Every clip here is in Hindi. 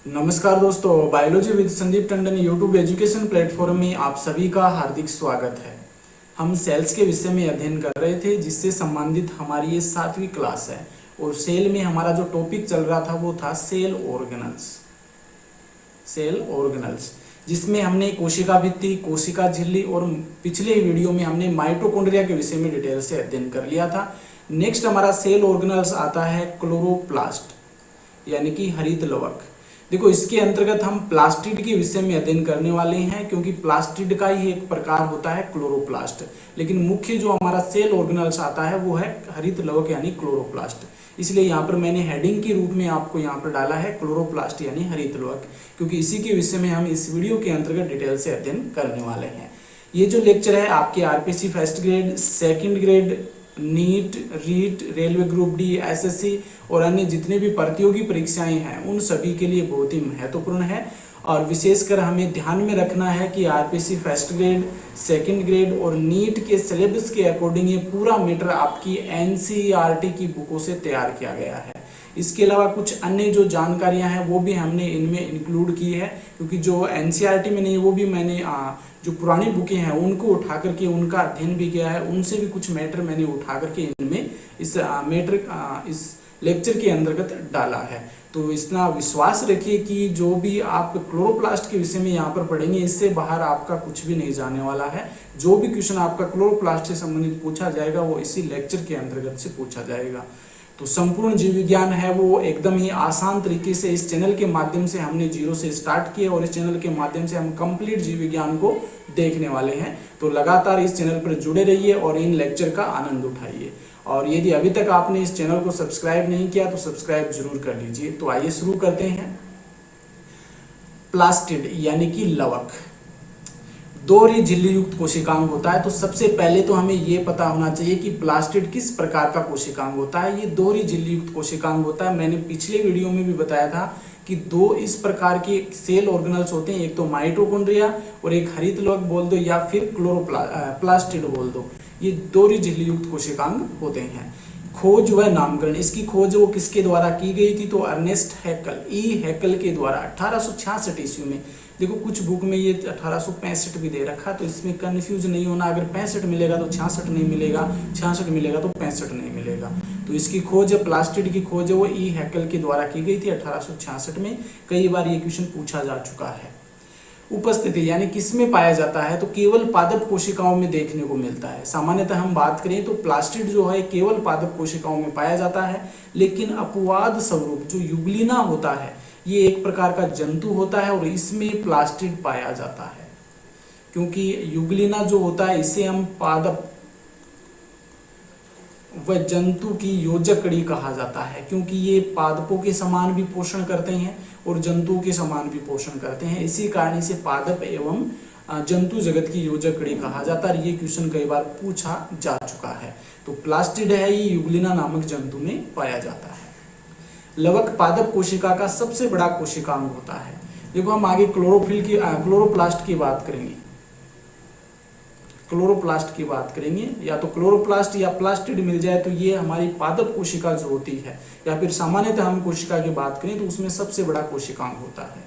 नमस्कार दोस्तों, biology with Sandeep Tandon YouTube education platform में आप सभी का हार्दिक स्वागत है। हम सेल्स के विषय में अध्ययन कर रहे थे, जिससे संबंधित हमारी ये 7वीं क्लास है। और सेल में हमारा जो टॉपिक चल रहा था वो था सेल ऑर्गेनल्स, जिसमें हमने कोशिका भित्ति, कोशिका झिल्ली और पिछले वीडियो में हमने माइटोकॉन्ड्रिया के विषय में डिटेल से अध्ययन कर लिया था। नेक्स्ट हमारा सेल ऑर्गेनल्स आता है क्लोरोप्लास्ट, यानी कि हरित लवक। देखो, इसके अंतर्गत हम प्लास्टिड के विषय में अध्ययन करने वाले हैं, क्योंकि प्लास्टिड का ही एक प्रकार होता है क्लोरोप्लास्ट। लेकिन मुख्य जो हमारा सेल ऑर्गेनल्स आता है वो है हरित लवक यानी क्लोरोप्लास्ट। इसलिए यहाँ पर मैंने हेडिंग के रूप में आपको यहाँ पर डाला है क्लोरोप्लास्ट यानी हरित लवक, क्योंकि इसी के विषय में हम इस वीडियो के अंतर्गत डिटेल से अध्ययन करने वाले हैं। ये जो लेक्चर है आपके RPC first grade, second grade, NEET, REET, railway group D, SSC और अन्य जितने भी प्रतियोगी परीक्षाएं हैं उन सभी के लिए बहुत ही महत्वपूर्ण है। और विशेषकर हमें ध्यान में रखना है कि RPC first grade, second grade और नीट के सिलेबस के अकॉर्डिंग ये पूरा मैटर आपकी एनसीईआरटी की बुकों से तैयार किया गया है। इसके अलावा कुछ अन्य जो जानकारियां हैं वो भी हमने इनमें इंक्लूड की है, क्योंकि जो एनसीईआरटी में नहीं वो भी मैंने जो पुरानी बुकें हैं उनको उठा करके उनका अध्ययन भी किया है, उनसे भी कुछ मैटर मैंने उठा करके इनमें इस लेक्चर के अंतर्गत डाला है। तो इतना विश्वास रखिए कि जो भी आप क्लोरोप्लास्ट के विषय में यहाँ पर पढ़ेंगे, इससे बाहर आपका कुछ भी नहीं जाने वाला है। जो भी क्वेश्चन आपका क्लोरोप्लास्ट से संबंधित पूछा जाएगा वो इसी लेक्चर के अंतर्गत से पूछा जाएगा। तो संपूर्ण जीव विज्ञान है वो एकदम ही आसान तरीके से इस चैनल के माध्यम से हमने जीरो से स्टार्ट किया, और इस चैनल के माध्यम से हम कंप्लीट जीव विज्ञान को देखने वाले हैं। तो लगातार इस चैनल पर जुड़े रहिए और इन लेक्चर का आनंद उठाइए। और यदि अभी तक आपने इस चैनल को सब्सक्राइब नहीं किया तो सब्सक्राइब जरूर कर लीजिए। तो आइए शुरू करते हैं। प्लास्टिड यानी कि लवक दोहरी झिल्ली युक्त कोशिकांग होता है। तो सबसे पहले तो हमें यह पता होना चाहिए कि प्लास्टिड किस प्रकार का कोशिकांग होता है। ये दोहरी झिल्ली युक्त कोशिकांग होता है। मैंने पिछले वीडियो में भी बताया था कि दो इस प्रकार के सेल ऑर्गेनल्स होते हैं, एक तो माइटोकॉन्ड्रिया और एक हरित लवक बोल दो या फिर क्लोरोप्लास्टिड बोल दो। ये दोहरी झिल्ली युक्त कोशिकांग होते हैं। खोज व नामकरण, इसकी खोज वो किसके द्वारा की गई थी? तो अर्नेस्ट हैकल, हैकल के द्वारा 1866 ईस्वी में। देखो, कुछ बुक में ये 1865 भी दे रखा, तो इसमें कंफ्यूज नहीं होना। अगर 65 मिलेगा तो 66 नहीं मिलेगा, 66 मिलेगा तो 65 नहीं मिलेगा। तो इसकी खोज, प्लास्टिड की खोज है वो हैकल के द्वारा की गई थी 1866 में। कई बार ये क्वेश्चन पूछा जा चुका है। उपस्थिति यानी किसमें पाया जाता है? तो केवल पादप कोशिकाओं में देखने को मिलता है। सामान्यतः हम बात करें तो प्लास्टिड जो है केवल पादप कोशिकाओं में पाया जाता है, लेकिन अपवाद स्वरूप जो युग्लिना होता है ये एक प्रकार का जंतु होता है और इसमें प्लास्टिड पाया जाता है। क्योंकि युग्लिना जो होता है इसे हम पादप व जंतु की योजक कड़ी कहा जाता है, क्योंकि ये पादपों के समान भी पोषण करते हैं और जंतुओं के समान भी पोषण करते हैं। इसी कारण इसे पादप एवं जंतु जगत की योजक कड़ी कहा जाता है। ये क्वेश्चन कई बार पूछा जा चुका है। तो प्लास्टिड है ये युग्लिना नामक जंतु में पाया जाता है। लवक पादप कोशिका का सबसे बड़ा कोशिकांग होता है। देखो, हम आगे क्लोरोप्लास्ट की बात करेंगे। क्लोरोप्लास्ट की बात करेंगे, या तो क्लोरोप्लास्ट या प्लास्टिड मिल जाए तो ये हमारी पादप कोशिका जो होती है, या फिर सामान्यतः हम कोशिका की बात करें तो उसमें सबसे बड़ा कोशिकांग होता है।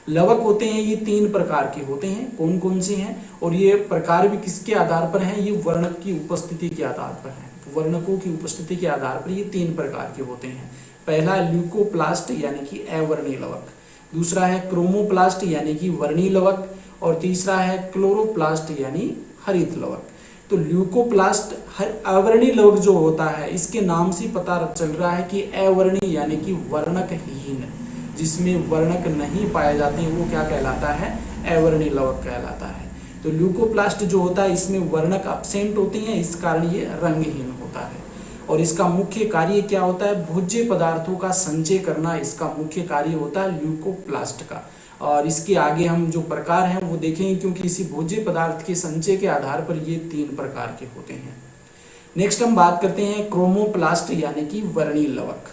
लवक होते हैं ये 3 प्रकार के होते हैं। कौन कौन से हैं और ये प्रकार भी किसके आधार पर हैं? ये वर्णक की उपस्थिति के आधार पर है। वर्णकों की उपस्थिति के आधार पर ये 3 प्रकार के होते हैं। पहला ल्यूकोप्लास्ट यानी कि अवर्णीय लवक, दूसरा है क्रोमोप्लास्ट यानी कि वर्णीय लवक, और तीसरा है क्लोरोप्लास्ट यानी हरित लवक। तो ल्यूकोप्लास्ट अवर्णीय लवक जो होता है इसके नाम से पता चल रहा है कि अवर्णीय यानी कि वर्णकहीन, जिसमें वर्णक नहीं पाए जाते हैं वो क्या कहलाता है? अवर्णीय लवक कहलाता है। तो ल्यूकोप्लास्ट जो होता है इसमें वर्णक एब्सेंट होते हैं, इस कारण ये रंगहीन होता है। और इसका मुख्य कार्य क्या होता है? भोज्य पदार्थों का संचय करना इसका मुख्य कार्य होता है ल्यूकोप्लास्ट का। और इसके आगे हम जो प्रकार हैं वो देखेंगे, क्योंकि इसी भोज्य पदार्थ के संचय के आधार पर ये 3 प्रकार के होते हैं। नेक्स्ट हम बात करते हैं क्रोमोप्लास्ट यानी कि वर्णीय लवक।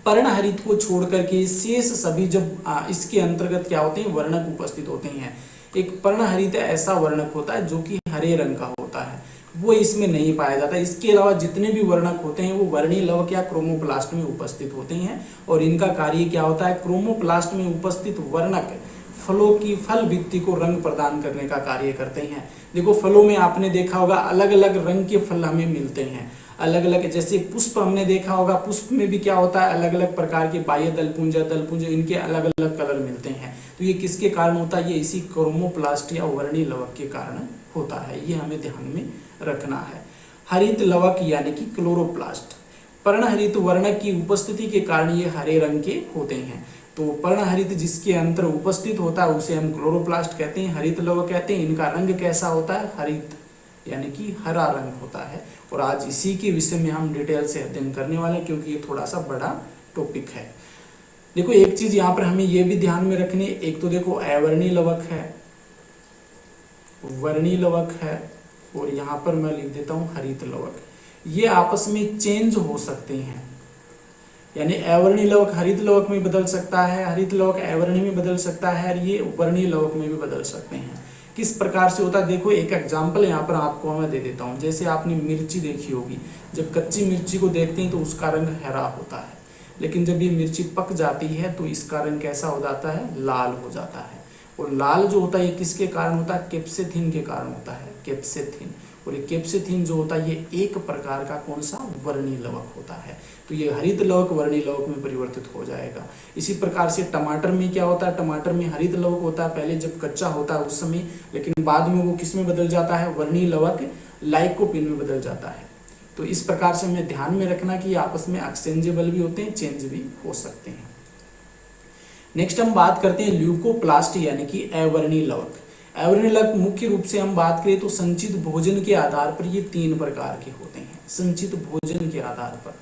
पर्णहरित को छोड़ करके शेष सभी जब इसके अंतर्गत क्या होते हैं? वर्णक उपस्थित होते हैं। एक पर्णहरित ऐसा वर्णक होता है जो कि हरे रंग का होता है। वो इसमें नहीं पाया जाता। इसके अलावा जितने भी वर्णक होते हैं वो वर्णीय लवक या क्रोमोप्लास्ट में उपस्थित होते हैं और इनका कार्य क्या होता है, क्रोमोप्लास्ट में उपस्थित वर्णक फलों की फल भित्ति को रंग प्रदान करने का कार्य करते हैं। देखो फलों में आपने देखा होगा अलग अलग रंग के फल हमें मिलते हैं, अलग अलग, जैसे पुष्प हमने देखा होगा, पुष्प में भी क्या होता है, अलग अलग प्रकार के बाह्य दलपुंज इनके अलग अलग कलर मिलते हैं। तो ये किसके कारण होता है, ये इसी क्रोमोप्लास्ट या वर्णीय लवक के कारण होता है, ये हमें ध्यान में रखना है। हरित लवक यानी कि क्लोरोप्लास्ट, पर्णहरित वर्णक की उपस्थिति के कारण ये हरे रंग के होते हैं। तो पर्णहरित जिसके अंतर उपस्थित होता है उसे हम क्लोरोप्लास्ट कहते हैं, हरित लवक कहते हैं। इनका रंग कैसा होता है, हरित यानी कि हरा रंग होता है। और आज इसी के विषय में हम डिटेल से अध्ययन करने वाले हैं क्योंकि ये थोड़ा सा बड़ा टॉपिक है। देखो एक चीज यहाँ पर हमें ये भी ध्यान में रखनी है, एक तो देखो अवर्णीय लवक है, वर्णीय लवक है और यहाँ पर मैं लिख देता हूँ हरित लवक। ये आपस में चेंज हो सकते हैं, यानी अवर्णीय लवक हरित लवक में बदल सकता है, हरित लवक अवर्णीय में बदल सकता है और ये वर्णीय लवक में भी बदल सकते हैं। किस प्रकार से होता है, देखो एक एग्जाम्पल यहाँ पर आपको मैं दे देता हूँ। जैसे आपने मिर्ची देखी होगी, जब कच्ची मिर्ची को देखते हैं तो उसका रंग हरा होता है, लेकिन जब ये मिर्ची पक जाती है तो इसका रंग कैसा हो जाता है, लाल हो जाता है। और लाल जो होता है ये किसके कारण होता है, कैप्सेथिन के कारण होता है, कैप्सेथिन। और ये कैप्सेथिन जो होता है ये एक प्रकार का कौन सा, वर्णीय लवक होता है। तो ये हरित लवक वर्णीय लवक में परिवर्तित हो जाएगा। इसी प्रकार से टमाटर में क्या होता है, टमाटर में हरित लवक होता है पहले जब कच्चा होता है उस समय, लेकिन बाद में वो किस में बदल जाता है, वर्णीय लवक लाइकोपीन में बदल जाता है। तो इस प्रकार से हमें ध्यान में रखना कि आपस में एक्सचेंजेबल भी होते हैं, चेंज भी हो सकते हैं। नेक्स्ट हम बात करते हैं ल्यूकोप्लास्ट यानी कि अवर्णीय लवक। अवर्णीय लवक मुख्य रूप से हम बात करें तो संचित भोजन के आधार पर ये 3 प्रकार के होते हैं। संचित भोजन के आधार पर,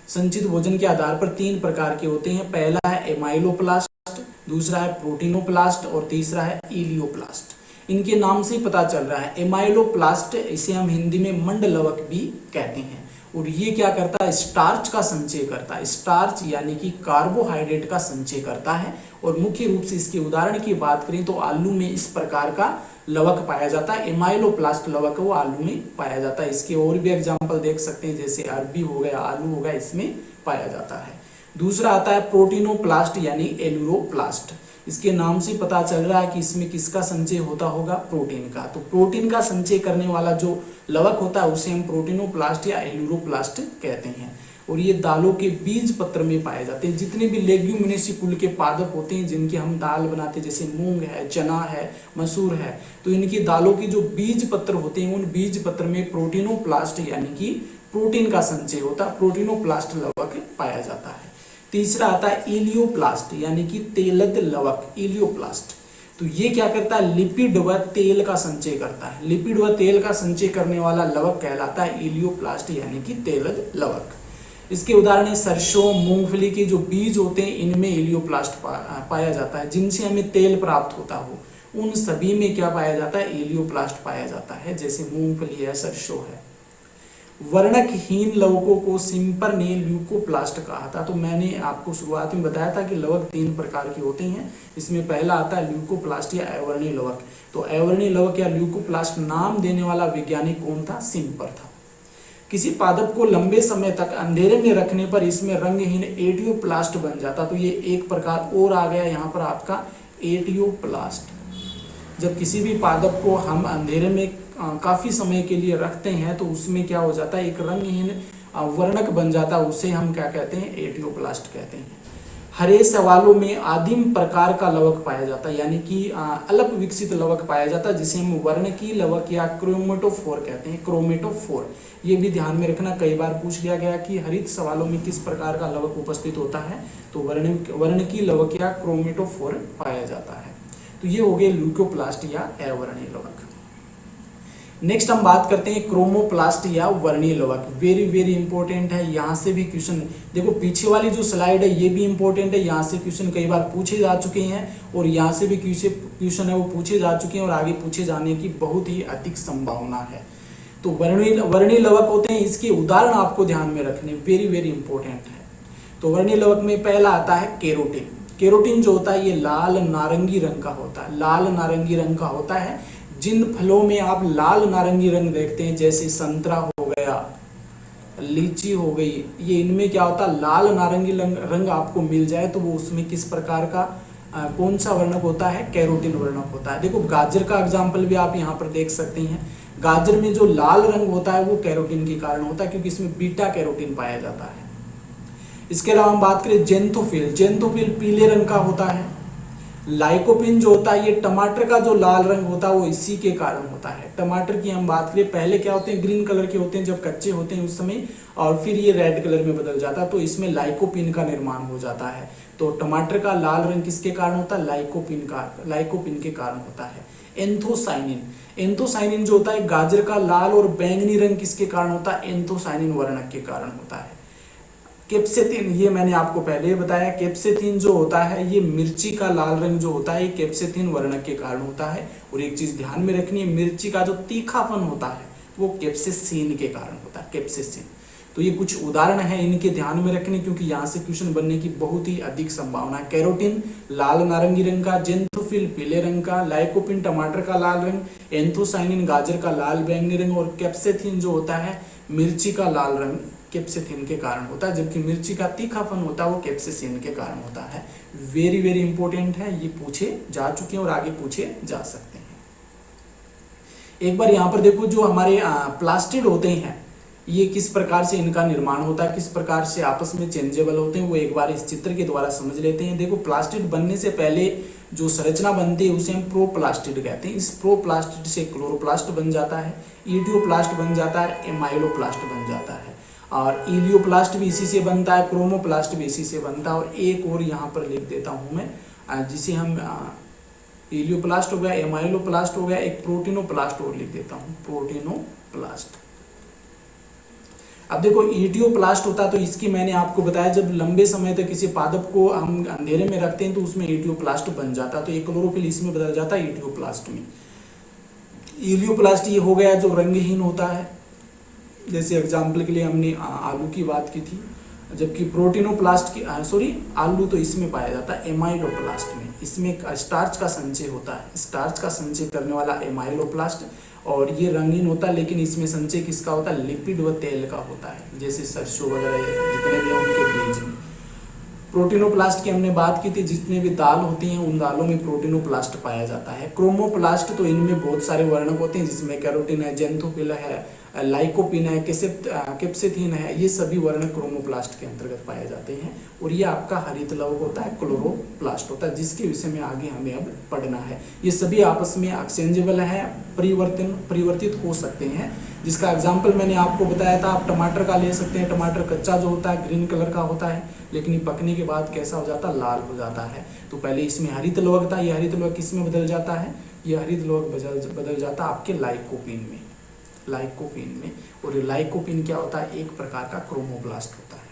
संचित भोजन के आधार पर 3 प्रकार के होते हैं। पहला है एमाइलोप्लास्ट, दूसरा है प्रोटीनोप्लास्ट और तीसरा है इलियोप्लास्ट। इनके नाम से पता चल रहा है, एमाइलोप्लास्ट इसे हम हिंदी में मंड लवक भी कहते हैं। और ये क्या करता है, स्टार्च का संचय करता है, स्टार्च यानी कि कार्बोहाइड्रेट का संचय करता है। और मुख्य रूप से इसके उदाहरण की बात करें तो आलू में इस प्रकार का लवक पाया जाता है, एमाइलोप्लास्ट लवक वो आलू में पाया जाता है। इसके और भी एग्जाम्पल देख सकते हैं, जैसे अरबी हो गया, आलू हो गया, इसमें पाया जाता है। दूसरा आता है प्रोटीनोप्लास्ट यानी एलुरोप्लास्ट। इसके नाम से पता चल रहा है कि इसमें किसका संचय होता होगा, प्रोटीन का। तो प्रोटीन का संचय करने वाला जो लवक होता है उसे हम प्रोटीनोप्लास्ट या एलुरोप्लास्ट कहते हैं। और ये दालों के बीज पत्र में पाए जाते हैं। जितने भी लेग्यूमिनेसी कुल के पादप होते हैं जिनकी हम दाल बनाते हैं, जैसे मूंग है, चना है, मसूर है, तो इनकी दालों के जो बीज पत्र होते हैं उन बीज पत्र में प्रोटीनोप्लास्ट यानी कि प्रोटीन का संचय होता है, प्रोटीनोप्लास्ट लवक पाया जाता है। तीसरा आता है इलियोप्लास्ट यानी कि तेलद लवक, इलियोप्लास्ट। तो ये क्या करता है, लिपिड व तेल का संचय करता है। लिपिड व तेल का संचय करने वाला लवक कहलाता है इलियोप्लास्ट यानी कि तेलद लवक। इसके उदाहरण है सरसों, मूंगफली के जो बीज होते हैं इनमें इलियोप्लास्ट पाया जाता है। जिनसे हमें तेल प्राप्त होता हो उन सभी में क्या पाया जाता है, इलियोप्लास्ट पाया जाता है, जैसे मूंगफली है, सरसों है। वर्णकहीन लवकों को सिम्पर ने ल्यूकोप्लास्ट कहा था। तो मैंने आपको शुरुआत में बताया था कि लवक 3 प्रकार के होते हैं। इसमें पहला आता है ल्यूकोप्लास्ट या अवर्णीय लवक। तो अवर्णीय लवक या ल्यूकोप्लास्ट नाम देने वाला वैज्ञानिक कौन था, सिम्पर था। किसी पादप को लंबे समय तक अंधेरे में रखने पर इसमें रंगहीन एटियोप्लास्ट बन जाता। तो ये एक प्रकार और आ गया यहाँ पर आपका एटियोप्लास्ट। जब किसी भी पादप को हम अंधेरे में काफी समय के लिए रखते हैं तो उसमें क्या हो जाता है, एक रंगहीन वर्णक बन जाता है, उसे हम क्या कहते हैं, एटियोप्लास्ट कहते हैं। हरे सवालों में आदिम प्रकार का लवक पाया जाता है, यानी कि अल्प विकसित लवक पाया जाता है, जिसे हम वर्णकीय लवक या क्रोमेटोफोर कहते हैं, क्रोमेटोफोर। ये भी ध्यान में रखना, कई बार पूछ लिया गया कि हरित सवालों में किस प्रकार का लवक उपस्थित होता है, तो वर्णकीय लवक या क्रोमेटोफोर पाया जाता है। तो ये हो गए ल्यूकोप्लास्ट या अवर्णीय लवक। नेक्स्ट हम बात करते हैं क्रोमोप्लास्ट या वर्णीय लवक। वेरी वेरी इंपॉर्टेंट है, यहाँ से भी क्वेश्चन, देखो पीछे वाली जो स्लाइड है ये भी इंपॉर्टेंट है, यहाँ से क्वेश्चन कई बार पूछे जा चुके हैं और यहाँ से भी क्वेश्चन है वो पूछे जा चुके हैं और आगे पूछे जाने की बहुत ही अधिक संभावना है। तो वर्णीय लवक होते हैं, इसके उदाहरण आपको ध्यान में रखने, वेरी वेरी इंपॉर्टेंट है। तो वर्णीय लवक में पहला आता है केरोटिन। केरोटिन जो होता है ये लाल नारंगी रंग का होता है, लाल नारंगी रंग का होता है। जिन फलों में आप लाल नारंगी रंग देखते हैं, जैसे संतरा हो गया, लीची हो गई, ये इनमें क्या होता है, लाल नारंगी रंग आपको मिल जाए तो वो उसमें किस प्रकार का कौन सा वर्णक होता है, कैरोटीन वर्णक होता है। देखो गाजर का एग्जाम्पल भी आप यहाँ पर देख सकते हैं। गाजर में जो लाल रंग होता है वो कैरोटीन के कारण होता है, क्योंकि इसमें बीटा कैरोटीन पाया जाता है। इसके अलावा हम बात करें जेंथोफिल, जेंथोफिल पीले रंग का होता है। लाइकोपिन जो होता है, ये टमाटर का जो लाल रंग होता है वो इसी के कारण होता है। टमाटर की हम बात करें, पहले क्या होते हैं, ग्रीन कलर के होते हैं जब कच्चे होते हैं उस समय, और फिर ये रेड कलर में बदल जाता है, तो इसमें लाइकोपिन का निर्माण हो जाता है। तो टमाटर का लाल रंग किसके कारण होता है, लाइकोपिन के कारण होता है। एंथोसाइनिन, एंथोसाइनिन जो होता है गाजर का लाल और बैंगनी रंग किसके कारण होता है, एंथोसाइनिन वर्णक के कारण होता है। केप्सेथिन, ये मैंने आपको पहले ही बताया, केप्सेथिन जो होता है ये मिर्ची का लाल रंग जो होता है ये केप्सेथिन वर्णक के कारण होता है। और एक चीज ध्यान में रखनी है, मिर्ची का जो तीखापन होता है वो केप्सेसिन के कारण होता है, केप्सेसिन। तो ये कुछ उदाहरण है, इनके ध्यान में रखने, क्योंकि यहाँ से क्वेश्चन बनने की बहुत ही अधिक संभावना है। कैरोटीन लाल नारंगी रंग का, जेंथोफिल पीले रंग का, लाइकोपिन टमाटर का लाल रंग, एंथोसाइनिन गाजर का लाल बैंगनी रंग, और केप्सेथिन जो होता है मिर्ची का लाल रंग केप्सेथिन के कारण होता है, जबकि मिर्ची का तीखापन होता है वो केप्सेसिन के कारण होता है। वेरी वेरी इंपॉर्टेंट है, ये पूछे जा चुके हैं और आगे पूछे जा सकते हैं। एक बार यहाँ पर देखो, जो हमारे प्लास्टिड होते हैं ये किस प्रकार से इनका निर्माण होता है, किस प्रकार से आपस में चेंजेबल होते हैं, वो एक बार इस चित्र के द्वारा समझ लेते हैं। देखो प्लास्टिड बनने से पहले जो संरचना बनती है उसे हम प्रोप्लास्टिड कहते हैं। इस प्रोप्लास्टिड से क्लोरोप्लास्ट बन जाता है, इडियोप्लास्ट बन जाता है, एमाइलोप्लास्ट बन जाता है, और इलियोप्लास्ट भी इसी से बनता है, क्रोमोप्लास्ट भी इसी से बनता है। और एक और यहाँ पर लिख देता हूँ मैं, जिसे हम इलियोप्लास्ट हो गया, एमाइलोप्लास्ट हो गया, एक प्रोटीनोप्लास्ट और लिख देता हूँ, प्रोटीनोप्लास्ट। अब देखो इडियोप्लास्ट होता है, तो इसकी मैंने आपको बताया जब लंबे समय तक किसी पादप को हम अंधेरे में रखते हैं तो उसमें इडियोप्लास्ट बन जाता है, तो ये क्लोरोफिल इसमें बदल जाता है इडियोप्लास्ट में। इलियोप्लास्ट ये हो गया जो रंगहीन होता है, जैसे एग्जाम्पल के लिए हमने आलू की बात की थी, जबकि प्रोटीनोप्लास्ट की आलू तो इसमें पाया जाता है एमाइलोप्लास्ट में, इसमें स्टार्च का संचय होता है, स्टार्च का संचय करने वाला एमाइलोप्लास्ट, और ये रंगीन होता है, लेकिन इसमें संचय किसका होता है, लिपिड व तेल का होता है, जैसे सरसों वगैरह जितने भी हैं उनके बीज में। प्रोटीनोप्लास्ट की हमने बात की थी, जितने भी दाल होती हैं उन दालों में प्रोटीनोप्लास्ट पाया जाता है। क्रोमोप्लास्ट तो इनमें बहुत सारे वर्णक होते हैं, जिसमें कैरोटीन है, जेंथोफिल है, लाइकोपिन है, केप्सेथिन है, ये सभी वर्णक क्रोमोप्लास्ट के अंतर्गत पाए जाते हैं। और ये आपका हरित लवक होता है, क्लोरोप्लास्ट होता है, जिसके विषय में आगे हमें अब पढ़ना है। ये सभी आपस में एक्सचेंजेबल है, परिवर्तित हो सकते हैं, जिसका एग्जाम्पल मैंने आपको बताया था। आप टमाटर का ले सकते हैं, टमाटर कच्चा जो होता है ग्रीन कलर का होता है, लेकिन ये पकने के बाद कैसा हो जाता है, लाल हो जाता है। तो पहले इसमें हरित लवक था, ये हरित लवक किसमें बदल जाता है, ये हरित लवक बदल जाता है आपके लाइकोपिन में, और लाइकोपिन क्या होता है, एक प्रकार का क्रोमोप्लास्ट होता है।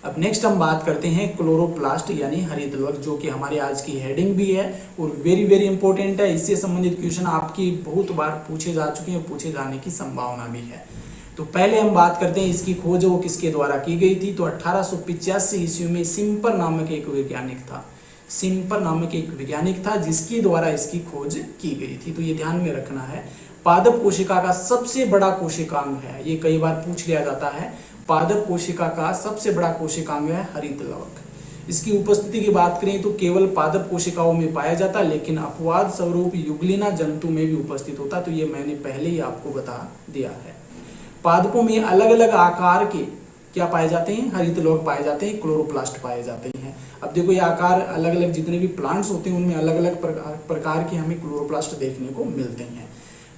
अब नेक्स्ट हम बात करते हैं क्लोरोप्लास्ट यानी हरित लवक, जो कि हमारे आज की हेडिंग भी है और वेरी वेरी इंपॉर्टेंट है। इससे संबंधित क्वेश्चन आपकी बहुत बार पूछे जा चुके हैं, पूछे जाने की संभावना भी है। तो पहले हम बात करते हैं इसकी खोज वो किसके द्वारा की गई थी। तो 1885 ईस्वी में सिम्पर नामक एक वैज्ञानिक था, जिसके द्वारा इसकी खोज की गई थी। तो ये ध्यान में रखना है, पादप कोशिका का सबसे बड़ा कोशिकांग है, ये कई बार पूछ लिया जाता है। पादप कोशिका का सबसे बड़ा कोशिकांग है हरित लवक। इसकी उपस्थिति की बात करें तो केवल पादप कोशिकाओं में पाया जाता है, लेकिन अपवाद स्वरूप युग्लिना जंतु में भी उपस्थित होता है। तो ये मैंने पहले ही आपको बता दिया है। पादपों में अलग अलग आकार के क्या पाए जाते हैं, हरित लवक पाए जाते हैं, क्लोरोप्लास्ट पाए जाते हैं। अब देखो ये आकार अलग अलग, जितने भी प्लांट्स होते हैं उनमें अलग अलग प्रकार के हमें क्लोरोप्लास्ट देखने को मिलते हैं।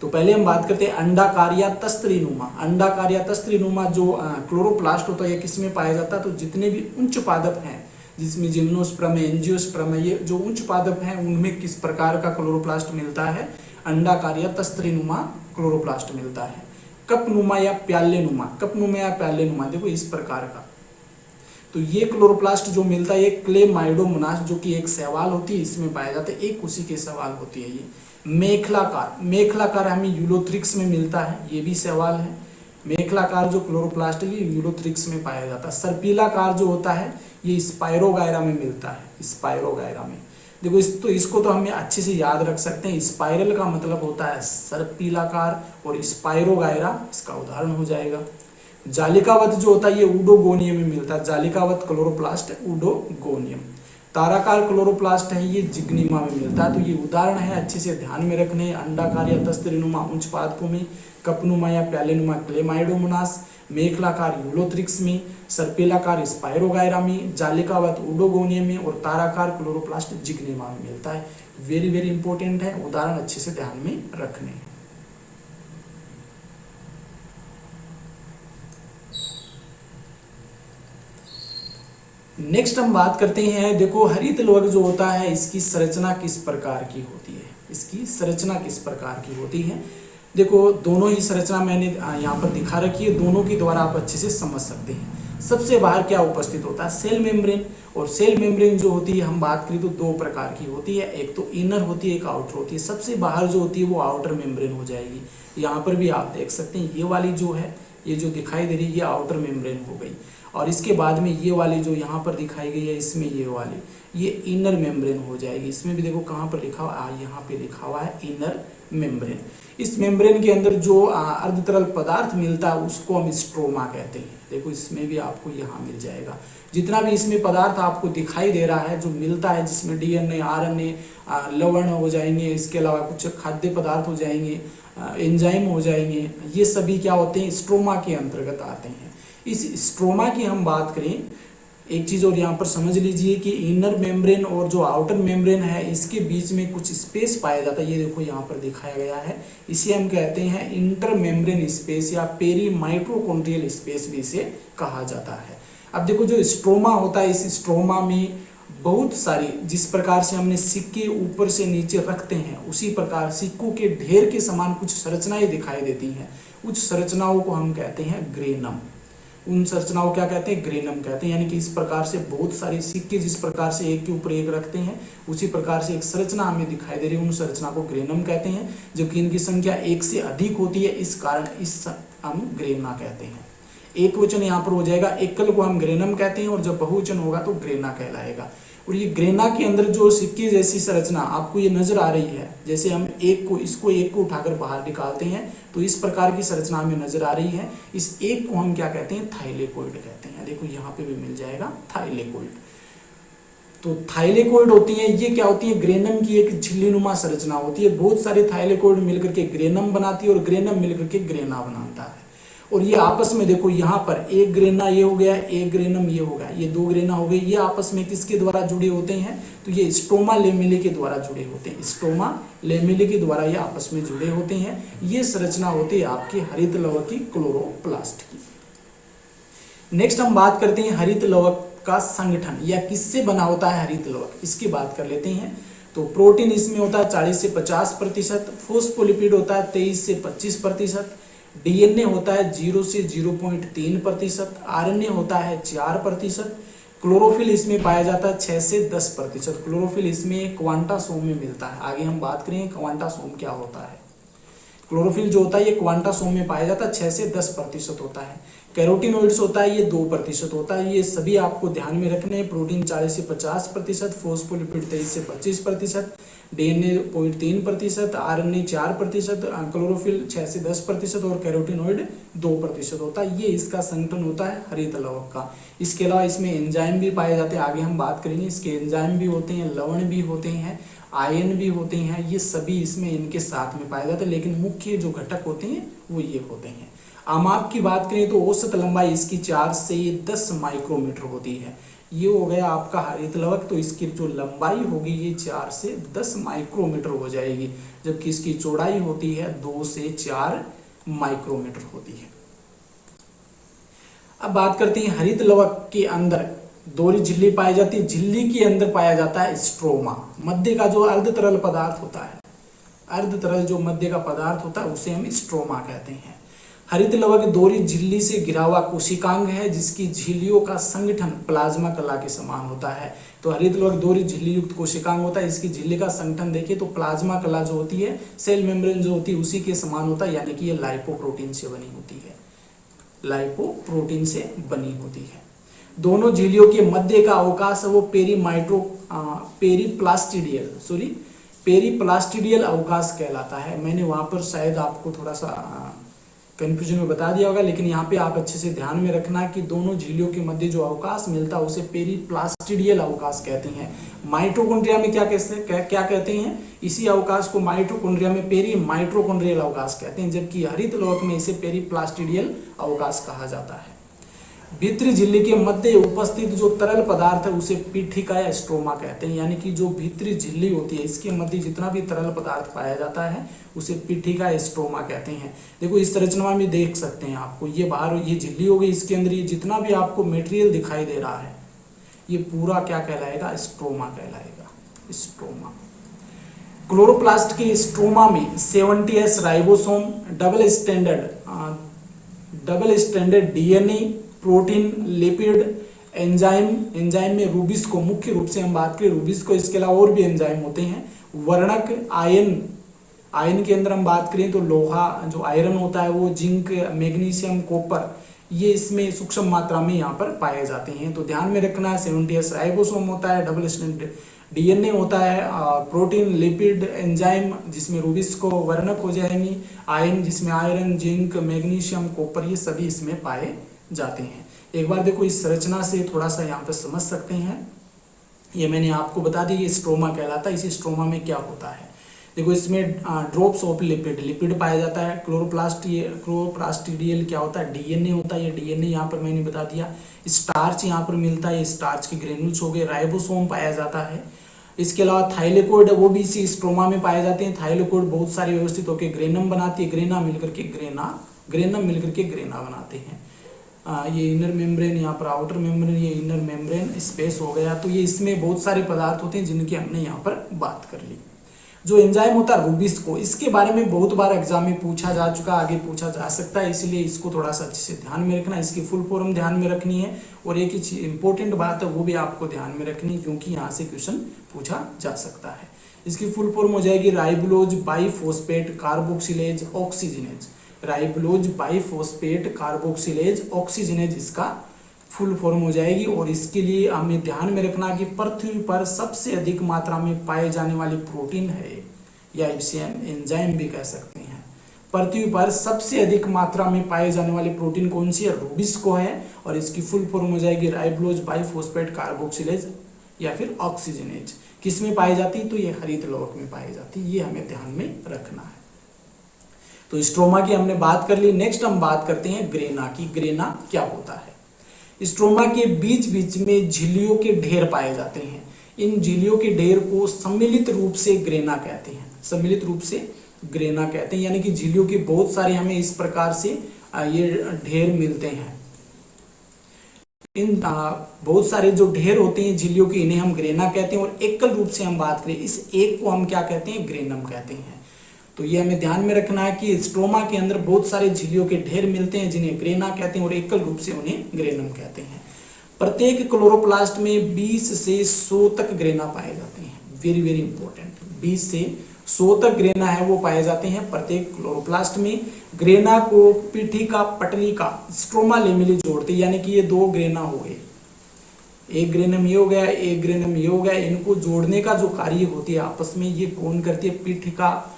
तो पहले हम बात करते हैं अंडाकार या तस्त्रीनुमा। अंडाकार या तस्त्रीनुमा जो क्लोरोप्लास्ट होता है ये किस में पाया जाता है, तो जितने भी उच्च पादप हैं, जिसमें जिम्नोस्पर्म है, एंजियोस्पर्म है, ये जो उच्च पादप हैं उनमें किस प्रकार का क्लोरोप्लास्ट मिलता है, अंडाकार या तस्त्रीनुमा क्लोरोप्लास्ट मिलता है। कपनुमा या प्यालेनुमा, देखो इस प्रकार का। तो ये क्लोरोप्लास्ट जो मिलता है ये क्लेमाइडोमोनास, जो कि एक शैवाल होती है, इसमें पाया जाता है, एक उसी के शैवाल होती है। ये मेखलाकार हमें यूलोथ्रिक्स में मिलता है, ये भी शैवाल है। मेखलाकार जो क्लोरोप्लास्ट है ये यूलोथ्रिक्स में पाया जाता है। सर्पिलाकार जो होता है ये स्पाइरोगायरा में मिलता है, स्पाइरोगायरा में। देखो इसको तो हमें अच्छे से याद रख सकते हैं। स्पाइरल का मतलब होता है सर्पिलाकार और स्पाइरोगायरा इसका उदाहरण हो जाएगा। जालिकावत जो होता है ये ऊडोगोनियम में मिलता है, जालिकावत क्लोरोप्लास्ट ऊडोगोनियम। ताराकार क्लोरोप्लास्ट है ये जिग्निमा में मिलता है। तो ये उदाहरण है, अच्छे से ध्यान में रखने। अंडाकार या तस्तरीनुमा उच्च पादपों में, कपनुमा या प्यालेनुमा क्लेमाइडोमोनास, मेखलाकार यूलोथ्रिक्स में, सर्पिलाकार स्पाइरोगायरा में, जालिकावत ऊडोगोनियम में और ताराकार क्लोरोप्लास्ट जिग्निमा में मिलता है। वेरी वेरी इंपॉर्टेंट है, उदाहरण अच्छे से ध्यान में रखने हैं। नेक्स्ट हम बात करते हैं, देखो हरित लवक जो होता है इसकी संरचना किस प्रकार की होती है, इसकी संरचना किस प्रकार की होती है। देखो दोनों ही संरचना मैंने यहाँ पर दिखा रखी है, दोनों के द्वारा आप अच्छे से समझ सकते हैं। सबसे बाहर क्या उपस्थित होता है, सेल मेम्ब्रेन। और सेल मेम्ब्रेन जो होती है हम बात करें तो दो प्रकार की होती है, एक तो इनर होती है, एक आउटर होती है। सबसे बाहर जो होती है वो आउटर मेम्ब्रेन हो जाएगी। यहाँ पर भी आप देख सकते हैं ये वाली जो है, ये जो दिखाई दे रही है ये आउटर मेम्ब्रेन हो गई। और इसके बाद में ये वाली जो यहाँ पर दिखाई गई है इसमें ये वाली ये इनर मेम्ब्रेन हो जाएगी। इसमें भी देखो कहाँ पर लिखा हुआ, यहाँ पे लिखा हुआ है इनर मेम्ब्रेन। इस मेम्ब्रेन के अंदर जो अर्धतरल पदार्थ मिलता है उसको हम स्ट्रोमा कहते हैं। देखो इसमें भी आपको यहाँ मिल जाएगा, जितना भी इसमें पदार्थ आपको दिखाई दे रहा है जो मिलता है, जिसमें डीएनए, आरएनए, लवण हो जाएंगे, इसके अलावा कुछ खाद्य पदार्थ हो जाएंगे, एंजाइम हो जाएंगे, ये सभी क्या होते हैं, स्ट्रोमा के अंतर्गत आते हैं। इस स्ट्रोमा की हम बात करें, एक चीज़ और यहाँ पर समझ लीजिए कि इनर मेम्ब्रेन और जो आउटर मेम्ब्रेन है इसके बीच में कुछ स्पेस पाया जाता है। ये देखो यहाँ पर दिखाया गया है, इसे हम कहते हैं इंटर मेम्ब्रेन स्पेस या पेरी माइटोकॉन्ड्रियल स्पेस भी इसे कहा जाता है। अब देखो जो स्ट्रोमा होता है, इस स्ट्रोमा में बहुत सारी, जिस प्रकार से हमने सिक्के ऊपर से नीचे रखते हैं उसी प्रकार सिक्कों के ढेर के समान कुछ संरचनाएं दिखाई देती हैं। कुछ संरचनाओं को हम कहते हैं ग्रेनम। उन संरचनाओं क्या कहते हैं, ग्रेनम कहते हैं। यानी कि इस प्रकार से बहुत सारे सिक्के जिस प्रकार से एक के ऊपर एक रखते हैं उसी प्रकार से एक संरचना हमें दिखाई दे रही है, उन संरचना को ग्रेनम कहते हैं। जबकि इनकी संख्या एक से अधिक होती है, इस कारण इस हम ग्रेना कहते हैं। एक वचन यहाँ पर हो जाएगा, एकल को हम ग्रेनम कहते हैं और जब बहुवचन होगा तो ग्रेना कहलाएगा। और ये ग्रेना के अंदर जो सिक्के जैसी संरचना आपको ये नजर आ रही है, जैसे हम एक को उठाकर बाहर निकालते हैं तो इस प्रकार की संरचना हमें नजर आ रही है। इस एक को हम क्या कहते हैं, थाइलेकोइड कहते हैं। देखो यहाँ पे भी मिल जाएगा थाइलेकोइड। तो थाइलेकोइड होती है, ये क्या होती है, ग्रेनम की एक झिल्लीनुमा संरचना होती है। बहुत सारे थाइलेकोइड मिलकर के ग्रेनम बनाती है और ग्रेनम मिलकर के ग्रेना बनाता है। और ये आपस में देखो यहाँ पर एक ग्रेना ये हो गया, एक ग्रेनम ये हो गया, ये दो ग्रेना हो गई। ये आपस में किसके द्वारा जुड़े होते हैं, तो ये स्ट्रोमा लेमेले के द्वारा जुड़े होते हैं। स्ट्रोमा लेमेले के द्वारा ये आपस में जुड़े होते हैं। ये संरचना होती है आपके हरित लवक की, क्लोरोप्लास्ट की। नेक्स्ट हम बात करते हैं हरित लवक का संगठन या किससे बना होता है हरित लवक, इसकी बात कर लेते हैं। तो प्रोटीन इसमें होता है 40 से 50%, फोस्फोलिपिड होता है 23 से 25%, डीएनए होता है 0 से 0.3%, आरएनए होता है 4%, क्लोरोफिल इसमें पाया जाता है 6 से 10%। क्लोरोफिल इसमें क्वांटासोम में मिलता है। आगे हम बात करें क्वांटासोम क्या होता है। क्लोरोफिल जो होता है ये क्वांटासोम में पाया जाता है, 6 से 10% होता है। कैरोटिनोइड्स होता है ये 2% होता है। ये सभी आपको ध्यान में रखने हैं। प्रोटीन 40 से 50%, फोस्फोलिपिड 23 से 25%, डीएनए 0.3%, आरएनए 4%, क्लोरोफिल 6 से 10% और कैरोटिनोइड 2% होता है। ये इसका संगठन होता है हरित लवक का। इसके अलावा इसमें एंजाइम भी पाए जाते हैं, आगे हम बात करेंगे। इसके एंजाइम भी होते हैं, लवण भी होते हैं, आयन भी होते हैं, ये सभी इसमें इनके साथ में पाए जाते हैं। लेकिन मुख्य जो घटक होते हैं वो ये होते हैं। आमाप की बात करें तो औसत लंबाई इसकी 4 से 10 माइक्रोमीटर होती है। ये हो गया आपका हरित लवक। तो इसकी जो लंबाई होगी ये 4 से 10 माइक्रोमीटर हो जाएगी, जबकि इसकी चौड़ाई होती है 2 से 4 माइक्रोमीटर होती है। अब बात करते हैं हरित लवक के अंदर दोहरी झिल्ली पाई जाती है। झिल्ली के अंदर पाया जाता है स्ट्रोमा। मध्य का जो अर्धतरल पदार्थ होता है, अर्धतरल जो मध्य का पदार्थ होता है उसे हम स्ट्रोमा कहते हैं। हरित लवक दोहरी झिल्ली से घिरा हुआ कोशिकांग है जिसकी झिल्लियों का संगठन प्लाज्मा कला के समान होता है। तो हरित लवक दोहरी झिल्ली युक्त कोशिकांग होता है, इसकी झिल्ली का संगठन देखिए तो प्लाज्मा कला जो होती है, सेल मेम्ब्रेन जो होती है उसी के समान होता है। यानी कि ये लाइपोप्रोटीन से बनी होती है, लाइपोप्रोटीन से बनी होती है। दोनों झिल्लियों के मध्य का अवकाश है वो पेरीप्लास्टिडियल अवकाश कहलाता है। मैंने वहां पर शायद आपको थोड़ा सा कंफ्यूजन में बता दिया होगा, लेकिन यहाँ पे आप अच्छे से ध्यान में रखना कि दोनों झिल्लियों के मध्य जो अवकाश मिलता है उसे पेरीप्लास्टिडियल अवकाश कहते हैं। माइटोकॉन्ड्रिया में क्या कहते हैं, इसी अवकाश को माइटोकॉन्ड्रिया में पेरी माइटोकॉन्ड्रियल अवकाश कहते हैं, जबकि हरित लोक में इसे पेरीप्लास्टिडियल अवकाश कहा जाता है। भीतरी झिल्ली के मध्य उपस्थित जो तरल पदार्थ है उसे पीठिका या स्ट्रोमा कहते हैं। यानी कि जो भीतरी झिल्ली होती है इसके मध्य जितना भी तरल पदार्थ पाया जाता है उसे पीठिका या स्ट्रोमा कहते हैं। देखो इस संरचना में देख सकते हैं आपको, ये बाहर ये झिल्ली हो गई, इसके अंदर ये जितना भी आपको मटेरियल दिखाई दे रहा है ये पूरा क्या कहलाएगा, स्ट्रोमा कहलाएगा, स्ट्रोमा। क्लोरोप्लास्ट के स्ट्रोमा में 70S ribosome, double standard DNA, protein, lipid, enzyme में रूबिस्को, मुख्य रूप से हम बात करें रूबिस्को, इसके अलावा और भी एंजाइम होते हैं। वर्णक, आयन के अंदर हम बात करें तो लोहा जो आयरन होता है वो, जिंक, मैग्नीशियम, कॉपर, ये इसमें सूक्ष्म मात्रा में यहाँ पर पाए जाते हैं। तो ध्यान में रखना है 70S राइबोसोम होता है, डबल स्टैंडर्ड डीएनए होता है, प्रोटीन, लिपिड, एंजाइम जिसमें रूबिस्को, वर्णक हो जाएंगी, आयन जिसमें आयरन, जिंक, मैग्नीशियम, कॉपर, ये सभी इसमें पाए जाते हैं। एक बार देखो इस संरचना से थोड़ा सा यहाँ पर समझ सकते हैं। ये मैंने आपको बता दी, ये स्ट्रोमा कहलाता है। इसी स्ट्रोमा में क्या होता है, देखो इसमें ड्रॉप्स ऑफ लिपिड पाया जाता है। क्लोरोप्लास्टिडियल क्या होता है, डीएनए होता है, ये डीएनए यहाँ पर मैंने बता दिया। स्टार्च यहाँ पर मिलता है, स्टार्च के ग्रेन्यूल्स हो गए। राइबोसोम पाया जाता है। इसके अलावा थाइलेकोइड वो भी इसी स्ट्रोमा में पाए जाते हैं। थाइलेकोइड बहुत सारे व्यवस्थित होकर ग्रेनम बनाती है, ग्रेनम मिलकर के ग्रेना बनाते हैं। ये इनर मेम्ब्रेन, यहाँ पर आउटर मेम्ब्रेन, ये इनर मेम्ब्रेन स्पेस हो गया। तो ये इसमें बहुत सारे पदार्थ होते हैं जिनकी हमने यहाँ पर बात कर ली। जो एंजाइम होता है रूबिस्को, इसके बारे में बहुत बार एग्जाम में पूछा जा चुका, आगे पूछा जा सकता है, इसलिए इसको थोड़ा सा अच्छे से ध्यान में रखना। इसकी फुल फॉर्म ध्यान में रखनी है और एक ही इंपॉर्टेंट बात है वो भी आपको ध्यान में रखनी, क्योंकि यहाँ से क्वेश्चन पूछा जा सकता है। इसकी फुल फॉर्म हो जाएगी राइबोलोज biphosphate carboxylase oxygenase. राइबोलोज biphosphate carboxylase oxygenase इसका फुल फॉर्म हो जाएगी। और इसके लिए हमें ध्यान में रखना कि पृथ्वी पर सबसे अधिक मात्रा में पाए जाने वाली प्रोटीन है, या इसे हम एंजाइम भी कह सकते हैं। पृथ्वी पर सबसे अधिक मात्रा में पाए जाने वाली प्रोटीन कौन सी है, रूबिस्को है। और इसकी फुल फॉर्म हो जाएगी राइबोलोज बाइफॉस्फेट कार्बोक्सिलेज या फिर ऑक्सीजनेज। किस में पाई जाती है, तो ये हरित लवक में पाई जाती है, ये हमें ध्यान में रखना है। तो स्ट्रोमा की हमने बात कर ली। नेक्स्ट हम बात करते हैं ग्रेना की। ग्रेना क्या होता है, स्ट्रोमा के बीच बीच में झिल्लियों के ढेर पाए जाते हैं। इन झिल्लियों के ढेर को सम्मिलित रूप से ग्रेना कहते हैं, सम्मिलित रूप से ग्रेना कहते हैं। यानी कि झिल्लियों के बहुत सारे हमें इस प्रकार से ये ढेर मिलते हैं। इन बहुत सारे जो ढेर होते हैं झिल्लियों के, इन्हें हम ग्रेना कहते हैं। और एकल रूप से हम बात करें, इस एक को हम क्या कहते हैं, ग्रेनम कहते हैं। तो ये हमें ध्यान में रखना है कि स्ट्रोमा के अंदर बहुत सारे झिल्लियों के ढेर मिलते हैं जिन्हें ग्रेना कहते हैं, और एकल रूप से उन्हें ग्रेनम कहते हैं। प्रत्येक क्लोरोप्लास्ट में 20 से 100 तक ग्रेना पाए जाते हैं। वेरी वेरी इंपॉर्टेंट, 20 से 100 तक ग्रेना है वो पाए जाते हैं प्रत्येक क्लोरोप्लास्ट में। ग्रेना को पीठिका पटलिका स्ट्रोमा लेमिली जोड़ते, यानी कि ये दो ग्रेना हो गए, एक ग्रेनम ये हो गया, एक ग्रेनम ये हो गया। इनको जोड़ने का जो कार्य होती है आपस में, ये कौन करती है, पीठिका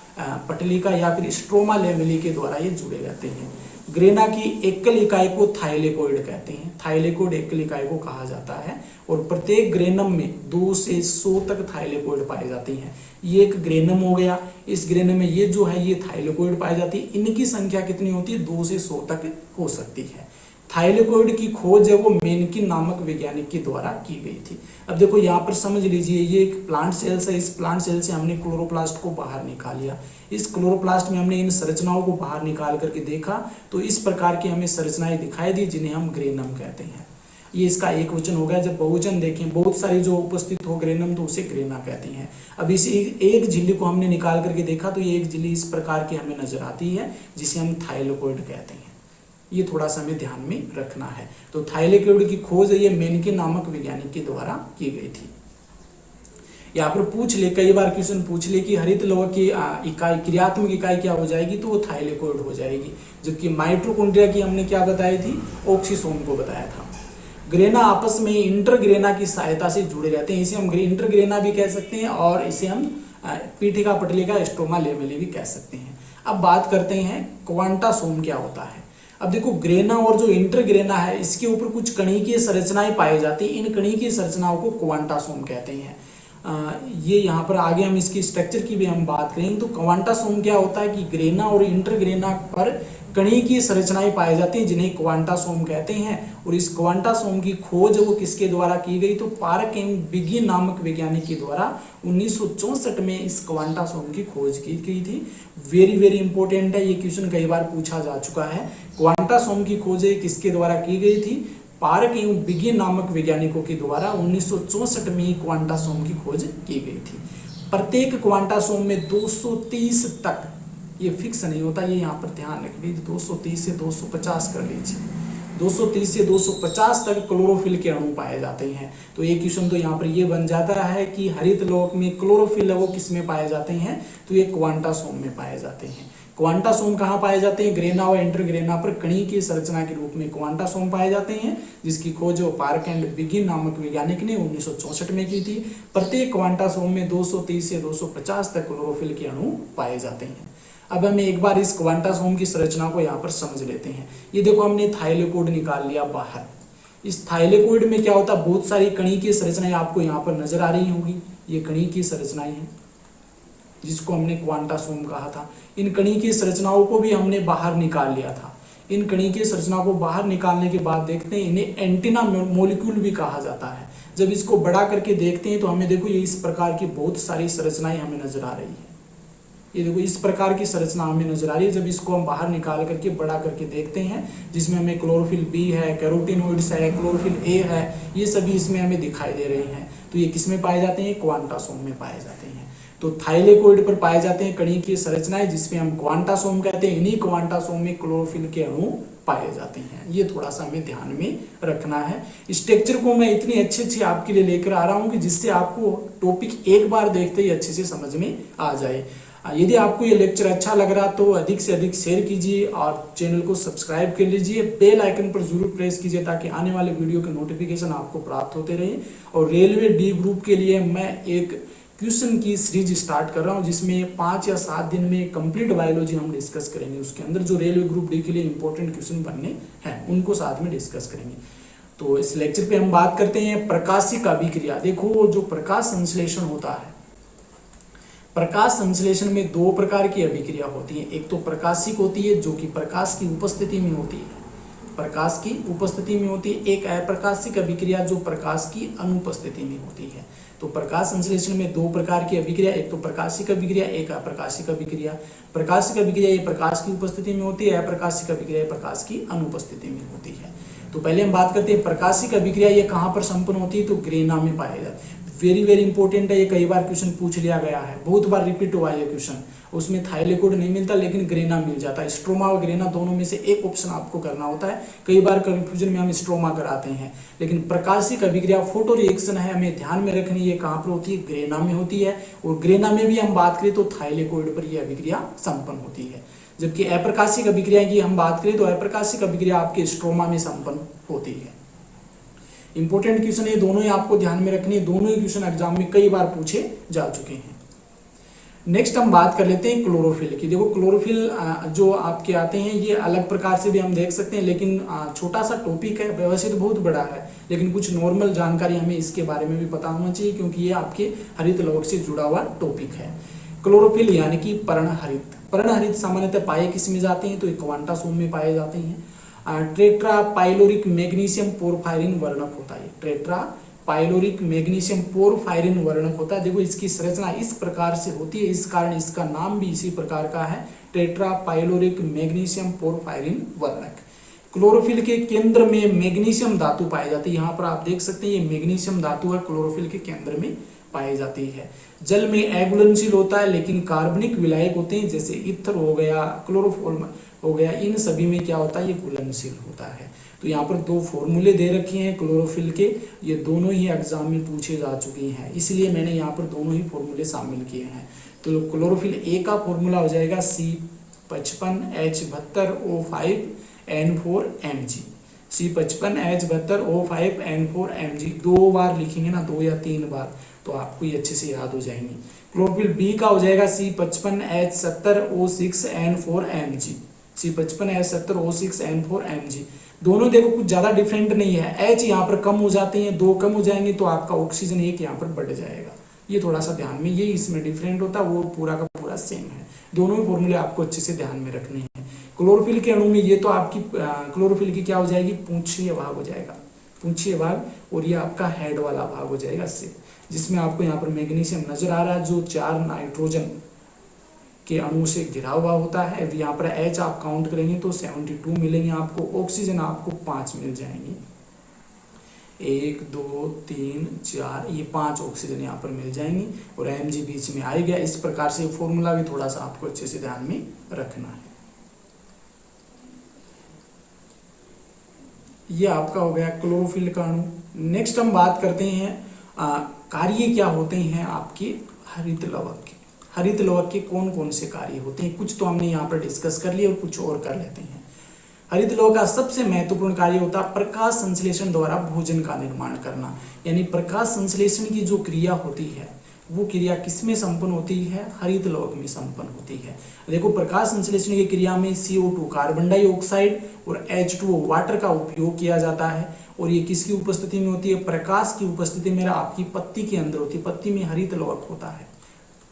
पटलिका या फिर स्ट्रोमा लेमिली के द्वारा ये जुड़े रहते हैं। ग्रेना की एकल इकाई को थाइलेकोइड कहते हैं। थाइलेकोइड एकल इकाई को कहा जाता है। और प्रत्येक ग्रेनम में 2 से 100 तक थाइलेकोइड पाए जाते हैं। ये एक ग्रेनम हो गया, इस ग्रेनम में ये जो है ये थाइलेकोइड पाए जाती है। इनकी संख्या कितनी होती है, 2 से 100 तक हो सकती है। थाइलेकोइड की खोज है वो मेनकिन नामक वैज्ञानिक के द्वारा की गई थी। अब देखो यहाँ पर समझ लीजिए, ये एक प्लांट सेल्स है। इस प्लांट सेल से हमने क्लोरोप्लास्ट को बाहर निकाल लिया। इस क्लोरोप्लास्ट में हमने इन संरचनाओं को बाहर निकाल करके देखा तो इस प्रकार की हमें संरचनाएं दिखाई दी जिन्हें हम ग्रेनम कहते हैं। ये इसका एक वचन हो गया। जब बहुवचन देखें, बहुत सारी जो उपस्थित हो ग्रेनम, तो उसे ग्रेना कहते हैं। अब इस एक झिल्ली को हमने निकाल करके देखा तो ये एक झिल्ली इस प्रकार की हमें नजर आती है जिसे हम थाइलेकोइड कहते हैं। ये थोड़ा सा हमें ध्यान में रखना है। तो थाइलेकोइड की खोज ये मेनकिन नामक वैज्ञानिक के द्वारा की गई थी। यहाँ पर पूछ ले, कई बार क्वेश्चन पूछ ले कि हरित लौह की इकाई, क्रियात्मक इकाई क्या हो जाएगी, तो वो थाइलेकोइड हो जाएगी। जबकि माइटोकॉन्ड्रिया की हमने क्या बताई थी, ऑक्सीसोम को बताया था। ग्रेना आपस में इंटरग्रेना की सहायता से जुड़े रहते हैं। इसे हम इंटरग्रेना भी कह सकते हैं और इसे हम पीठिका पटलिका स्ट्रोमा लेमेले भी कह सकते हैं। अब बात करते हैं क्वांटासोम क्या होता है। अब देखो ग्रेना और जो इंटरग्रेना है इसके ऊपर कुछ कणिकीय संरचनाएं पाई जाती हैं। इन कणिकीय संरचनाओं को क्वांटासोम कहते हैं। ये यहाँ पर आगे हम इसकी स्ट्रक्चर की भी हम बात करेंगे। तो क्वांटासोम क्या होता है कि ग्रेना और इंटरग्रेना पर कणिकीय संरचनाएं पाई जाती हैं जिन्हें क्वांटासोम कहते हैं। और इस क्वांटासोम की खोज वो किसके द्वारा की गई, तो पार्क एंड बिगी नामक वैज्ञानिक के द्वारा 1964 में इस क्वांटासोम की खोज की गई थी। वेरी वेरी इंपॉर्टेंट है, ये क्वेश्चन कई बार पूछा जा चुका है। क्वांटासोम की खोज किसके द्वारा की गई थी, पार्क एवं बिगी नामक वैज्ञानिकों के द्वारा 1964 में क्वांटासोम की खोज की गई थी। प्रत्येक क्वांटासोम में 230 तक, ये फिक्स नहीं होता, ये यहाँ पर ध्यान रख लीजिए, 230 से 250 कर लीजिए, 230 से 250 तक क्लोरोफिल के अणु पाए जाते हैं। तो ये क्वेश्चन तो यहाँ पर ये बन जाता है कि हरित लोक में क्लोरोफिल है वो किस में पाए जाते हैं, तो ये क्वांटासोम में पाए जाते हैं। क्वांटासोम कहाँ पाए जाते हैं, ग्रेना और इंटरग्रेना पर कणिकीय संरचना के रूप में क्वांटासोम पाए जाते हैं, जिसकी खोज पार्क एंड बिगी नामक वैज्ञानिक ने 1964 में की थी। प्रत्येक क्वांटासोम में 230 से 250 तक क्लोरोफिल के अणु पाए जाते हैं। अब हमें एक बार इस क्वांटासोम की संरचना को यहाँ पर समझ लेते हैं। ये देखो हमने थाइलेकोइड निकाल लिया बाहर। इस थाइलेकोइड में क्या होता है, बहुत सारी कणिकीय संरचनाएं आपको यहाँ पर नजर आ रही होंगी। ये कणिकीय संरचनाएं हैं जिसको हमने क्वांटासोम कहा था। इन कणिकीय संरचनाओं को भी हमने बाहर निकाल लिया था। इन कणिकीय संरचनाओं को बाहर निकालने के बाद देखते हैं इन्हें एंटीना मॉलिक्यूल भी कहा जाता है। जब इसको बड़ा करके देखते हैं तो हमें देखो ये इस प्रकार की बहुत सारी संरचनाएं हमें नजर आ रही है। ये देखो इस प्रकार की संरचना हमें नजर आ रही है। जब इसको हम बाहर निकाल करके बड़ा करके देखते हैं, जिसमें हमें क्लोरोफिल बी है, कैरोटीनोइड्स है, क्लोरोफिल ए है, ये सभी इसमें हमें दिखाई दे रहे हैं। तो ये किस में पाए जाते हैं, क्वांटासोम में पाए जाते हैं। तो थाइलेकोइड पर पाए जाते हैं कणिकीय संरचनाएं जिसमें हम क्वांटासोम कहते हैं। इन्हीं क्वांटासोम में क्लोरोफिल के अणु पाए जाते हैं। ये थोड़ा सा हमें ध्यान में रखना है। स्ट्रक्चर को मैं इतनी अच्छी आपके लिए लेकर आ रहा हूँ कि जिससे आपको टॉपिक एक बार देखते ही अच्छे से समझ में आ जाए। यदि आपको ये लेक्चर अच्छा लग रहा तो अधिक से अधिक शेयर कीजिए और चैनल को सब्सक्राइब कर लीजिए। बेल आइकन पर जरूर प्रेस कीजिए ताकि आने वाले वीडियो के नोटिफिकेशन आपको प्राप्त होते रहे। और रेलवे डी ग्रुप के लिए मैं एक क्वेश्चन की सीरीज स्टार्ट कर रहा हूँ जिसमें 5 या 7 दिन में कंप्लीट बायोलॉजी हम डिस्कस करेंगे। उसके अंदर जो रेलवे ग्रुप डी के लिए इंपॉर्टेंट क्वेश्चन बनने हैं उनको साथ में डिस्कस करेंगे। तो इस लेक्चर पे हम बात करते हैं प्रकाशिक अभिक्रिया। देखो जो प्रकाश संश्लेषण होता है, प्रकाश संश्लेषण में 2 प्रकार की अभिक्रिया होती है। एक तो प्रकाशिक होती है जो कि प्रकाश की उपस्थिति में होती है, प्रकाश की उपस्थिति में होती है। एक अप्रकाशिक अभिक्रिया जो प्रकाश की अनुपस्थिति में होती है। तो प्रकाश संश्लेषण में 2 प्रकार की अभिक्रिया, एक तो प्रकाशिक अभिक्रिया, एक अप्रकाशिक अभिक्रिया। प्रकाशिक अभिक्रिया ये प्रकाश की उपस्थिति में होती है, अप्रकाशिक अभिक्रिया प्रकाश की अनुपस्थिति में होती है। तो पहले हम बात करते हैं प्रकाशिक अभिक्रिया ये कहाँ पर संपन्न होती है, तो ग्रेना में पाया जाता है। वेरी वेरी इंपॉर्टेंट है, ये कई बार क्वेश्चन पूछ लिया गया है, बहुत बार रिपीट हुआ है क्वेश्चन। उसमें थाइलेकोइड नहीं मिलता लेकिन ग्रेना मिल जाता है। स्ट्रोमा और ग्रेना दोनों में से एक ऑप्शन आपको करना होता है। कई बार कंफ्यूजन में हम स्ट्रोमा कराते हैं, लेकिन प्रकाशिक अभिक्रिया फोटो रिएक्शन है, हमें ध्यान में रखनी है कहाँ पर होती है, ग्रेना में होती है। और ग्रेना में भी हम बात करें तो थाइलेकोइड पर यह अभिक्रिया संपन्न होती है। जबकि अप्रकाशिक अभिक्रिया की हम बात करें तो अप्रकाशिक अभिक्रिया आपके स्ट्रोमा में संपन्न होती है। इंपॉर्टेंट क्वेश्चन है, दोनों ही आपको ध्यान में रखनी है। दोनों ही क्वेश्चन एग्जाम में कई बार पूछे जा चुके हैं। नेक्स्ट हम बात कर लेते हैं क्लोरोफिल की। देखो क्लोरोफिल जो आपके आते हैं ये अलग प्रकार से भी हम देख सकते हैं, लेकिन छोटा सा टॉपिक है, व्यवस्थित बहुत बड़ा है, लेकिन कुछ नॉर्मल जानकारी हमें इसके बारे में भी पता होना चाहिए क्योंकि ये आपके हरित लवक से जुड़ा हुआ टॉपिक है। क्लोरोफिल यानी कि पर्णहरित। पर्णहरित सामान्यतः पाए किस में जाते हैं, तो क्वांटासोम में पाए जाते हैं। ट्रेट्रा पाइलोरिक मैग्नीशियम पोरफायरिन वर्णक होता है। ट्रेट्रा पाइलोरिक मैग्नीशियम पोरफायरिन वर्णक होता है। देखो इसकी संरचना इस प्रकार से होती है, इस कारण इसका नाम भी इसी प्रकार का है, ट्रेट्रा पाइलोरिक मैग्नीशियम पोरफायरिन वर्णक। क्लोरोफिल के केंद्र में मैग्नीशियम धातु पाई जाती है। यहाँ पर आप देख सकते हैं ये मैग्नीशियम धातु है, क्लोरोफिल के केंद्र में पाई जाती है। जल में अघुलनशील होता है लेकिन कार्बनिक विलायक होते हैं, जैसे ईथर हो गया, क्लोरोफॉर्म हो गया, इन सभी में क्या होता है, ये घुलनशील होता है। तो यहाँ पर 2 फॉर्मूले दे रखे हैं क्लोरोफिल के, ये दोनों ही एग्जाम में पूछे जा चुके हैं, इसलिए मैंने यहाँ पर दोनों ही फॉर्मूले शामिल किए हैं। तो क्लोरोफिल ए का फॉर्मूला हो जाएगा C55H72O5N4Mg। C55H72O5N4Mg, 2 बार लिखेंगे ना, 2 या 3 बार, तो आपको ये अच्छे से याद हो जाएंगी। क्लोरोफिल बी का हो जाएगा C55H70O6N4Mg, C55H70O6N4Mg। दोनों देखो कुछ ज्यादा डिफरेंट नहीं है, H यहाँ पर कम हो जाते हैं, 2 कम हो जाएंगे तो आपका ऑक्सीजन 1 यहाँ पर बढ़ जाएगा। ये थोड़ा सा ध्यान में, ये इसमें डिफरेंट होता है, वो पूरा का पूरा सेम है। दोनों ही फॉर्मूले आपको अच्छे से ध्यान में रखने हैं। क्लोरोफिल के अणु में ये तो आपकी क्लोरोफिल की क्या हो जाएगी, पूंछीय भाग हो जाएगा, पूंछीय भाग, और ये आपका हेड वाला भाग हो जाएगा इससे, जिसमें आपको यहाँ पर मैग्नीशियम नजर आ रहा है जो 4 नाइट्रोजन के अणु से घिरा हुआ होता है। यहाँ पर H आप काउंट करेंगे तो 72 मिलेंगे आपको, ऑक्सीजन आपको 5 मिल जाएंगी, 1 2 3 4, ये 5 ऑक्सीजन यहाँ पर मिल जाएंगी, और Mg बीच में आ गया। इस प्रकार से फॉर्मूला भी थोड़ा सा आपको अच्छे से ध्यान में रखना है। ये आपका हो गया क्लोरोफिल का अणु। नेक्स्ट हम बात करते हैं कार्य क्या होते हैं आपके हरित लवक के। हरित लवक के कौन कौन से कार्य होते हैं, कुछ तो हमने यहाँ पर डिस्कस कर लिया और कुछ और कर लेते हैं। हरित लवक का सबसे महत्वपूर्ण कार्य होता है प्रकाश संश्लेषण द्वारा भोजन का निर्माण करना, यानी प्रकाश संश्लेषण की जो क्रिया होती है वो क्रिया किसमें संपन्न होती है, हरित लवक में संपन्न होती है। देखो प्रकाश संश्लेषण की क्रिया में CO2 कार्बन डाइऑक्साइड और H2O वाटर का उपयोग किया जाता है, और ये किसकी उपस्थिति में होती है, प्रकाश की उपस्थिति में आपकी पत्ती के अंदर होती है। पत्ती में हरित लवक होता है,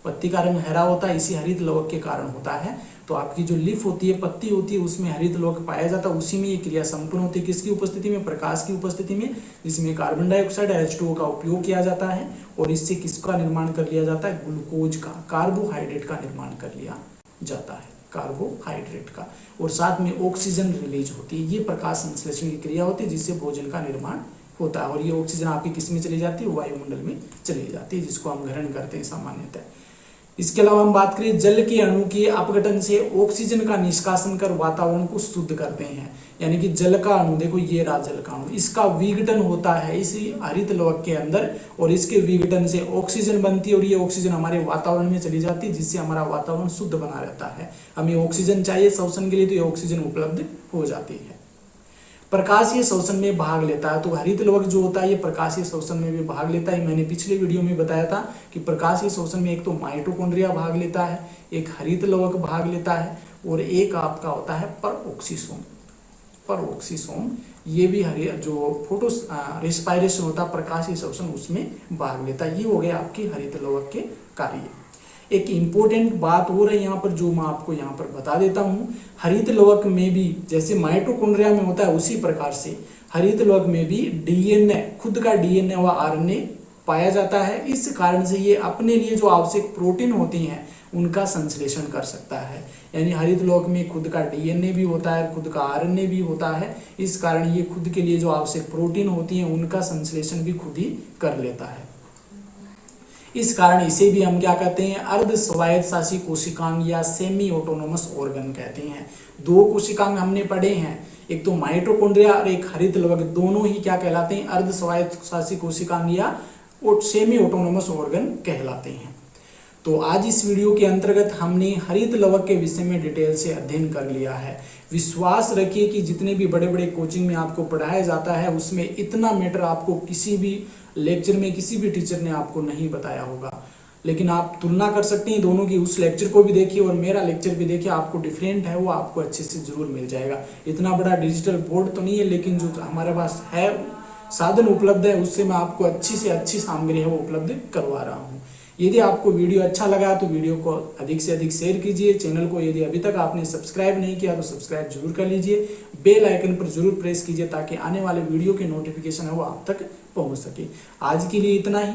पत्ती का रंग हरा होता है, इसी हरित लवक के कारण होता है। तो आपकी जो लीफ होती है, पत्ती होती है, उसमें हरित लवक पाया जाता है, उसी में ये क्रिया संपन्न होती है। किसकी उपस्थिति में, प्रकाश की उपस्थिति में, जिसमें कार्बन डाइऑक्साइड H2O का उपयोग किया जाता है, और इससे किसका निर्माण कर लिया जाता है, ग्लूकोज का, कार्बोहाइड्रेट का निर्माण कर लिया जाता है, कार्बोहाइड्रेट का, और साथ में ऑक्सीजन रिलीज होती है। ये प्रकाश संश्लेषण की क्रिया होती है जिससे भोजन का निर्माण होता है, और ये ऑक्सीजन आपकी किस में चली जाती है, वायुमंडल में चली जाती है, जिसको हम ग्रहण करते हैं सामान्यतः। इसके अलावा हम बात करें जल के अणु के अपघटन से ऑक्सीजन का निष्कासन कर वातावरण को शुद्ध करते हैं, यानी कि जल का अणु, देखो ये रहा जल का अणु, इसका विघटन होता है इसी हरित लवक के अंदर, और इसके विघटन से ऑक्सीजन बनती है, और ये ऑक्सीजन हमारे वातावरण में चली जाती है, जिससे हमारा वातावरण शुद्ध बना रहता है। हमें ऑक्सीजन चाहिए श्वसन के लिए, तो ये ऑक्सीजन उपलब्ध हो जाती है। प्रकाशीय शोषण में भाग लेता है, तो हरित लवक जो होता है ये प्रकाशीय शोषण में भी भाग लेता है। मैंने पिछले वीडियो में बताया था कि प्रकाशीय शोषण में एक तो माइटोकॉन्ड्रिया भाग लेता है, एक हरित लवक भाग लेता है, और एक आपका होता है परऑक्सीसोम। परऑक्सीसोम ये भी जो फोटो रेस्पायरेशन होता है, प्रकाशीय शोषण, उसमें भाग लेता है। ये हो गया आपके हरित लवक के कार्य। एक इम्पोर्टेंट बात हो रही है यहाँ पर, जो मैं आपको यहाँ पर बता देता हूँ। हरित लवक में भी जैसे माइटोकॉन्ड्रिया में होता है, उसी प्रकार से हरित लवक में भी डीएनए, खुद का डीएनए व आरएनए पाया जाता है। इस कारण से ये अपने लिए जो आवश्यक प्रोटीन होती हैं उनका संश्लेषण कर सकता है, यानी हरित लवक में खुद का डीएनए भी होता है, खुद का आरएनए भी होता है। इस कारण ये खुद के लिए जो आवश्यक प्रोटीन होती हैं उनका संश्लेषण भी खुद ही कर लेता है। इस कारण इसे भी हम क्या कहते हैं, अर्ध स्वायत्त शासी कोशिकांग या सेमी ऑटोनोमस ऑर्गन कहते हैं। 2 कोशिकांग हमने पढ़े हैं, एक तो माइटोकॉन्ड्रिया और एक हरित लवक, दोनों ही क्या कहलाते हैं, अर्ध स्वायत्त शासी कोशिकांग या सेमी ऑटोनोमस ऑर्गन कहलाते हैं। तो आज इस वीडियो के अंतर्गत हमने हरित लवक के विषय में डिटेल से अध्ययन कर लिया है। विश्वास रखिए कि जितने भी बड़े बड़े कोचिंग में आपको पढ़ाया जाता है उसमें इतना मैटर आपको किसी भी लेक्चर में किसी भी टीचर ने आपको नहीं बताया होगा, लेकिन आप तुलना कर सकते हैं दोनों की। उस लेक्चर को भी देखिए और मेरा लेक्चर भी देखिए, आपको डिफरेंट है वो आपको अच्छे से जरूर मिल जाएगा। इतना बड़ा डिजिटल बोर्ड तो नहीं है, लेकिन जो हमारे पास है साधन उपलब्ध है उससे मैं आपको अच्छी से अच्छी सामग्री है वो उपलब्ध करवा रहा हूँ। यदि आपको वीडियो अच्छा लगा तो वीडियो को अधिक से अधिक शेयर कीजिए। चैनल को यदि अभी तक आपने सब्सक्राइब नहीं किया तो सब्सक्राइब जरूर कर लीजिए। बेल आइकन पर जरूर प्रेस कीजिए ताकि आने वाले वीडियो के नोटिफिकेशन है वो आप तक पहुंच सके। आज के लिए इतना ही।